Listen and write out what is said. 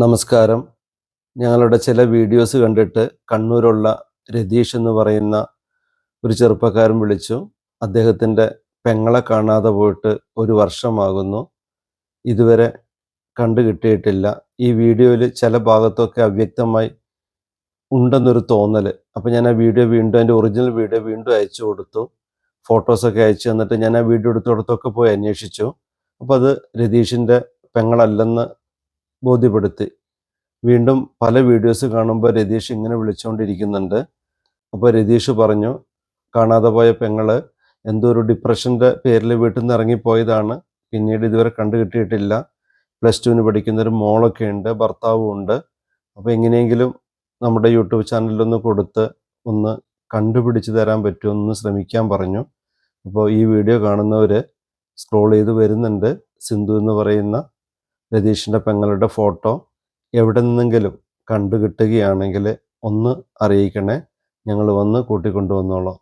നമസ്കാരം. ഞങ്ങളുടെ ചില വീഡിയോസ് കണ്ടിട്ട് കണ്ണൂരുള്ള രതീഷ് എന്ന് പറയുന്ന ഒരു ചെറുപ്പക്കാരൻ വിളിച്ചു. അദ്ദേഹത്തിൻ്റെ പെങ്ങളെ കാണാതെ പോയിട്ട് 1 വർഷമാകുന്നു. ഇതുവരെ കണ്ടു കിട്ടിയിട്ടില്ല. ഈ വീഡിയോയിൽ ചില ഭാഗത്തൊക്കെ അവ്യക്തമായി ഉണ്ടെന്നൊരു തോന്നൽ. അപ്പോൾ ഞാൻ ആ വീഡിയോ വീണ്ടും അതിൻ്റെ ഒറിജിനൽ വീഡിയോ വീണ്ടും അയച്ചു കൊടുത്തു. ഫോട്ടോസൊക്കെ അയച്ചു തന്നിട്ട് ഞാൻ ആ വീഡിയോ എടുത്തിടത്തൊക്കെ പോയി അന്വേഷിച്ചു. അപ്പോൾ അത് രതീഷിൻ്റെ പെങ്ങളല്ലെന്ന് ബോധ്യപ്പെടുത്തി. വീണ്ടും പല വീഡിയോസ് കാണുമ്പോൾ രതീഷ് ഇങ്ങനെ വിളിച്ചുകൊണ്ടിരിക്കുന്നുണ്ട്. അപ്പോൾ രതീഷ് പറഞ്ഞു, കാണാതെ പോയ പെങ്ങള് എന്തോ ഒരു ഡിപ്രഷൻ്റെ പേരിൽ വീട്ടിൽ നിന്ന് ഇറങ്ങിപ്പോയതാണ്. പിന്നീട് ഇതുവരെ കണ്ടു കിട്ടിയിട്ടില്ല. +2 പഠിക്കുന്നൊരു മോളൊക്കെ ഉണ്ട്, ഭർത്താവും ഉണ്ട്. അപ്പോൾ എങ്ങനെയെങ്കിലും നമ്മുടെ യൂട്യൂബ് ചാനലിലൊന്ന് കൊടുത്ത് ഒന്ന് കണ്ടുപിടിച്ച് തരാൻ പറ്റുമോ എന്ന് ശ്രമിക്കാൻ പറഞ്ഞു. അപ്പോൾ ഈ വീഡിയോ കാണുന്നവർ സ്ക്രോൾ ചെയ്ത് വരുന്നുണ്ട്. സിന്ധു എന്ന് പറയുന്ന രതീഷിൻ്റെ പെങ്ങളുടെ ഫോട്ടോ എവിടെ നിന്നെങ്കിലും കണ്ടു കിട്ടുകയാണെങ്കിൽ ഒന്ന് അറിയിക്കണേ. ഞങ്ങൾ വന്ന് കൂട്ടിക്കൊണ്ടുവന്നോളാം.